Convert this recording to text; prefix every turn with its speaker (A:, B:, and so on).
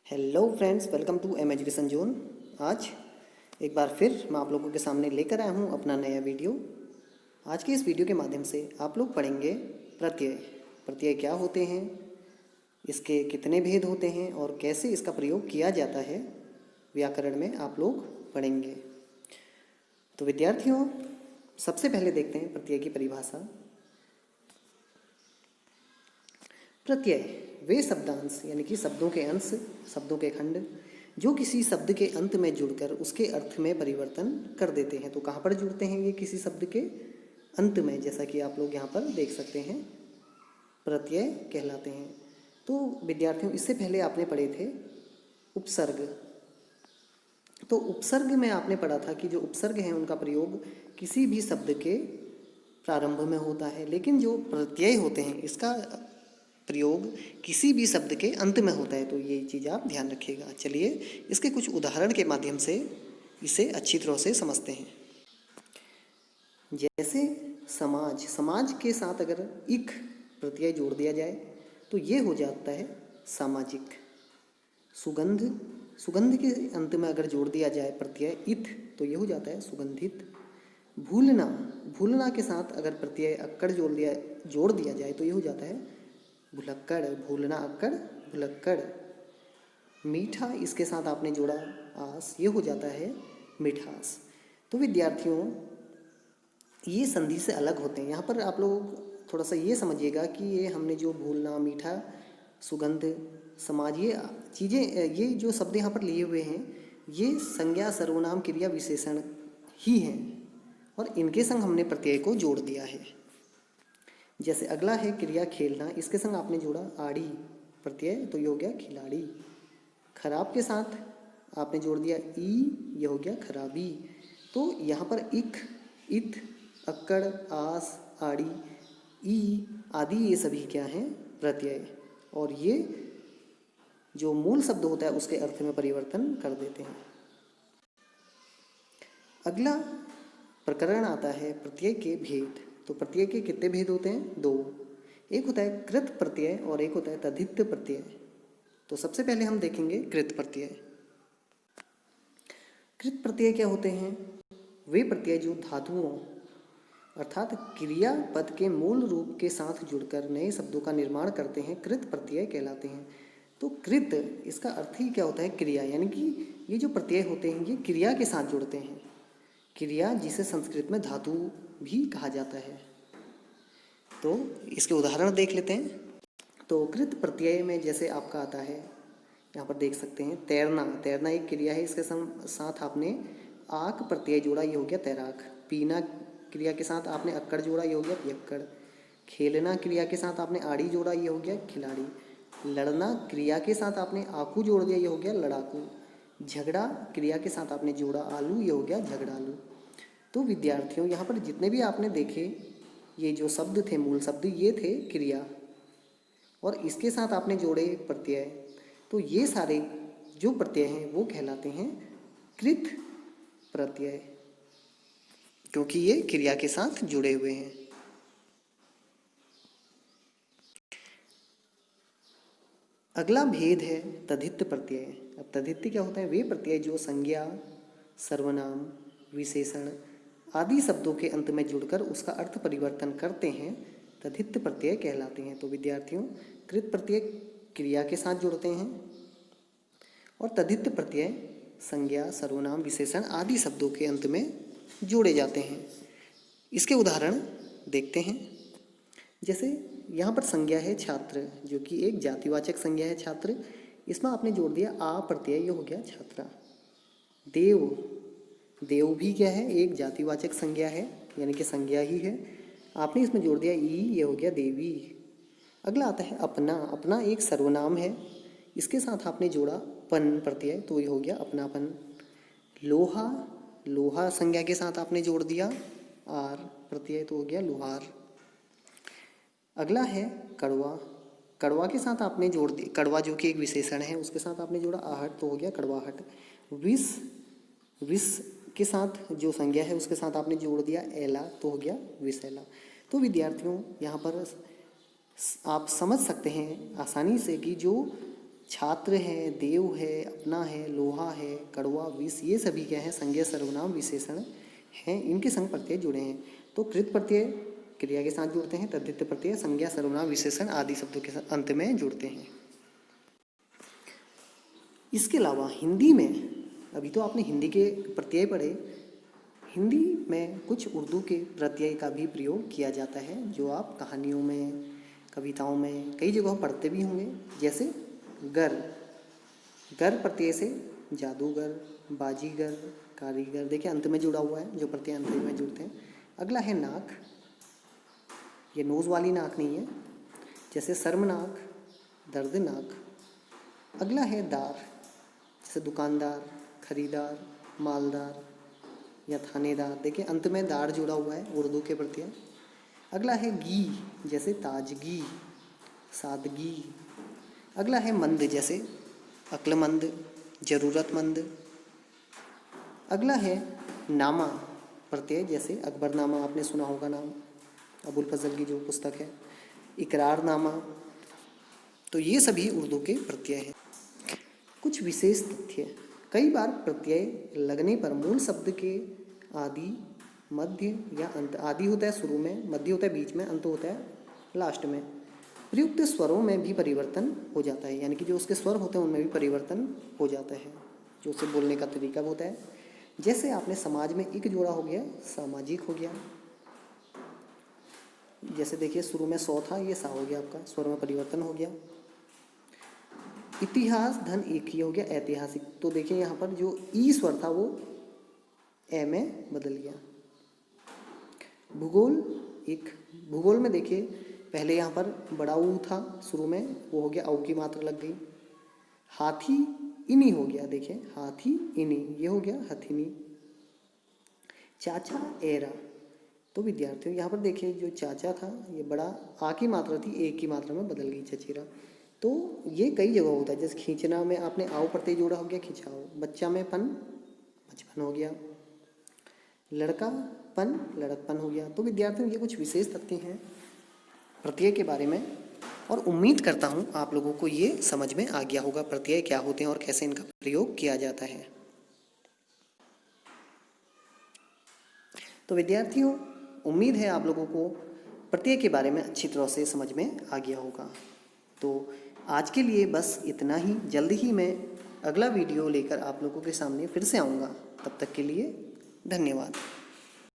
A: Hello friends, welcome to M education zone. आज एक बार फिर मैं आप लोगों के सामने लेकर आया हूँ अपना नया वीडियो। आज के इस वीडियो के माध्यम से आप लोग पढ़ेंगे प्रत्यय। प्रत्यय क्या होते हैं, इसके कितने भेद होते हैं और कैसे इसका प्रयोग किया जाता है व्याकरण में, आप लोग पढ़ेंगे। तो विद्यार्थियों, सबसे पहले देखते हैं प्रत्यय की परिभाषा। प्रत्यय वे शब्दांश यानी कि शब्दों के अंश, शब्दों के खंड जो किसी शब्द के अंत में जुड़कर उसके अर्थ में परिवर्तन कर देते हैं। तो कहाँ पर जुड़ते हैं ये? किसी शब्द के अंत में, जैसा कि आप लोग यहाँ पर देख सकते हैं, प्रत्यय कहलाते हैं। तो विद्यार्थियों, इससे पहले आपने पढ़े थे उपसर्ग। तो उपसर्ग में आपने पढ़ा था कि जो उपसर्ग हैं उनका प्रयोग किसी भी शब्द के प्रारंभ में होता है, लेकिन जो प्रत्यय होते हैं इसका प्रयोग किसी भी शब्द के अंत में होता है। तो ये चीज़ आप ध्यान रखिएगा। चलिए इसके कुछ उदाहरण के माध्यम से इसे अच्छी तरह से समझते हैं। जैसे समाज, समाज के साथ अगर इक प्रत्यय जोड़ दिया जाए तो ये हो जाता है सामाजिक। सुगंध, सुगंध के अंत में अगर जोड़ दिया जाए प्रत्यय इत तो ये हो जाता है सुगंधित। भूलना, भूलना के साथ अगर प्रत्यय अक्कड़ जोड़ दिया जाए तो ये हो जाता है भुलक्कड़। भूलना अक्कड़ भुलक्कड़। मीठा, इसके साथ आपने जोड़ा आस, ये हो जाता है मिठास। तो विद्यार्थियों, ये संधि से अलग होते हैं। यहाँ पर आप लोग थोड़ा सा ये समझिएगा कि ये हमने जो भूलना, मीठा, सुगंध, समाज, ये चीज़ें, ये जो शब्द यहाँ पर लिए हुए हैं ये संज्ञा, सर्वनाम, क्रिया, विशेषण ही हैं और इनके संग हमने प्रत्यय को जोड़ दिया है। जैसे अगला है क्रिया खेलना, इसके संग आपने जोड़ा आड़ी प्रत्यय तो ये हो गया खिलाड़ी। खराब के साथ आपने जोड़ दिया ई, ये हो गया खराबी। तो यहाँ पर इक, इत, अक्कड़, आस, आड़ी, ई आदि ये सभी क्या हैं? प्रत्यय। और ये जो मूल शब्द होता है उसके अर्थ में परिवर्तन कर देते हैं। अगला प्रकरण आता है प्रत्यय के भेद। तो प्रत्यय के कितने भेद होते हैं? दो। एक होता है कृत प्रत्यय और एक होता है तद्धित प्रत्यय। तो सबसे पहले हम देखेंगे कृत प्रत्यय। कृत प्रत्यय क्या होते हैं? वे प्रत्यय जो धातुओं अर्थात क्रिया पद के मूल रूप के साथ जुड़कर नए शब्दों का निर्माण करते हैं, कृत प्रत्यय कहलाते हैं। तो कृत, इसका अर्थ ही क्या होता है? क्रिया। यानी कि ये जो प्रत्यय होते हैं ये क्रिया के साथ जुड़ते हैं। क्रिया, जिसे संस्कृत में धातु भी कहा जाता है। तो इसके उदाहरण देख लेते हैं। तो कृत प्रत्यय में जैसे आपका आता है, यहाँ पर देख सकते हैं तैरना। तैरना एक क्रिया है, इसके साथ आपने आक प्रत्यय जोड़ा, ये हो गया तैराक। पीना क्रिया के साथ आपने अक्कड़ जोड़ा, ये हो गया पियक्कड़। खेलना क्रिया के साथ आपने आड़ी जोड़ा, ये हो गया खिलाड़ी। लड़ना क्रिया के साथ आपने आकू जोड़ दिया, ये हो गया लड़ाकू। झगड़ा क्रिया के साथ आपने जोड़ा आलू, ये हो गया झगड़ालू। तो विद्यार्थियों, यहाँ पर जितने भी आपने देखे ये जो शब्द थे, मूल शब्द, ये थे क्रिया और इसके साथ आपने जोड़े प्रत्यय। तो ये सारे जो प्रत्यय हैं वो कहलाते हैं कृत प्रत्यय, क्योंकि ये क्रिया के साथ जुड़े हुए हैं। अगला भेद है तद्धित प्रत्यय। अब तद्धित क्या होता है? वे प्रत्यय जो संज्ञा, सर्वनाम, विशेषण आदि शब्दों के अंत में जुड़कर उसका अर्थ परिवर्तन करते हैं, तद्धित प्रत्यय कहलाते हैं। तो विद्यार्थियों, कृत प्रत्यय क्रिया के साथ जुड़ते हैं और तद्धित प्रत्यय संज्ञा, सर्वनाम, विशेषण आदि शब्दों के अंत में जोड़े जाते हैं। इसके उदाहरण देखते हैं। जैसे यहाँ पर संज्ञा है छात्र, जो कि एक जातिवाचक संज्ञा है छात्र, इसमें आपने जोड़ दिया आ प्रत्यय, ये हो गया छात्रा। देव, देव भी क्या है? एक जातिवाचक संज्ञा है, यानी कि संज्ञा ही है, आपने इसमें जोड़ दिया ई, ये हो गया देवी। अगला आता है अपना। अपना एक सर्वनाम है, इसके साथ आपने जोड़ा पन प्रत्यय, तो ये हो गया अपनापन। लोहा, लोहा संज्ञा के साथ आपने जोड़ दिया आर प्रत्यय, तो हो गया लोहार। अगला है कड़वा। कड़वा के साथ आपने जोड़ दिया, कड़वा जो कि एक विशेषण है, उसके साथ आपने जोड़ा आहट, तो हो गया कड़वाहट। विष, विष के साथ जो संज्ञा है उसके साथ आपने जोड़ दिया एला, तो हो गया विषैला। तो विद्यार्थियों, यहाँ पर आप समझ सकते हैं आसानी से कि जो छात्र है, देव है, अपना है, लोहा है, कड़वा, विष, ये सभी क्या है? संज्ञा सर्वनाम विशेषण हैं, इनके संग प्रत्यय जुड़े हैं। तो कृत प्रत्यय क्रिया के साथ जुड़ते हैं, तद्धित प्रत्यय संज्ञा सर्वनाम विशेषण आदि शब्दों के अंत में जुड़ते हैं। इसके अलावा हिंदी में, अभी तो आपने हिंदी के प्रत्यय पढ़े, हिंदी में कुछ उर्दू के प्रत्यय का भी प्रयोग किया जाता है, जो आप कहानियों में, कविताओं में, कई जगहों पढ़ते भी होंगे। जैसे गर, गर प्रत्यय से जादूगर, बाजीगर, कारीगर, देखिए अंत में जुड़ा हुआ है, जो प्रत्यय अंत में जुड़ते हैं। अगला है नाक, ये नोज वाली नाक नहीं है, जैसे शर्मनाक, दर्दनाक। अगला है दार, जैसे दुकानदार, खरीदार, मालदार या थानेदार, देखिए अंत में दार जुड़ा हुआ है उर्दू के प्रत्यय। अगला है गी, जैसे ताजगी, सादगी। अगला है मंद, जैसे अक्लमंद, जरूरतमंद। अगला है नामा प्रत्यय, जैसे अकबरनामा, आपने सुना होगा नाम, अबुल फजल की जो पुस्तक है, इकरारनामा। तो ये सभी उर्दू के प्रत्यय हैं। कुछ विशेष तथ्य, कई बार प्रत्यय लगने पर मूल शब्द के आदि, मध्य या अंत, आदि होता है शुरू में, मध्य होता है बीच में, अंत होता है लास्ट में, प्रयुक्त स्वरों में भी परिवर्तन हो जाता है, यानी कि जो उसके स्वर होते हैं उनमें भी परिवर्तन हो जाता है, जो उसे बोलने का तरीका होता है। जैसे आपने समाज में एक जोड़ा हो गया, सामाजिक हो गया। जैसे देखिए शुरू में सौ था, ये सा हो गया, आपका स्वर में परिवर्तन हो गया। इतिहास धन एक ही हो गया, ऐतिहासिक। तो देखिए यहाँ पर जो ई स्वर था वो ए में बदल गया। भूगोल, एक भूगोल में देखिए पहले यहाँ पर बड़ा ऊ था शुरू में, वो हो गया औ की मात्रा लग गई। हाथी इनी हो गया, देखिए हाथी इनी, ये हो गया हथिनी। चाचा एरा, तो विद्यार्थियों यहाँ पर देखिए जो चाचा था ये बड़ा आ की मात्रा थी, एक की मात्रा में बदल गई चचेरा। तो ये कई जगह होता है, जैसे खींचना में आपने आओ प्रत्यय जोड़ा हो गया खिंचाओ, बच्चा में पन बचपन हो गया, लड़का पन लड़कपन हो गया। तो विद्यार्थियों ये कुछ विशेष तथ्य हैं प्रत्यय के बारे में, और उम्मीद करता हूँ आप लोगों को ये समझ में आ गया होगा प्रत्यय क्या होते हैं और कैसे इनका प्रयोग किया जाता है। तो विद्यार्थियों उम्मीद है आप लोगों को प्रत्यय के बारे में अच्छी तरह से समझ में आ गया होगा। तो आज के लिए बस इतना ही। जल्द ही मैं अगला वीडियो लेकर आप लोगों के सामने फिर से आऊँगा। तब तक के लिए धन्यवाद।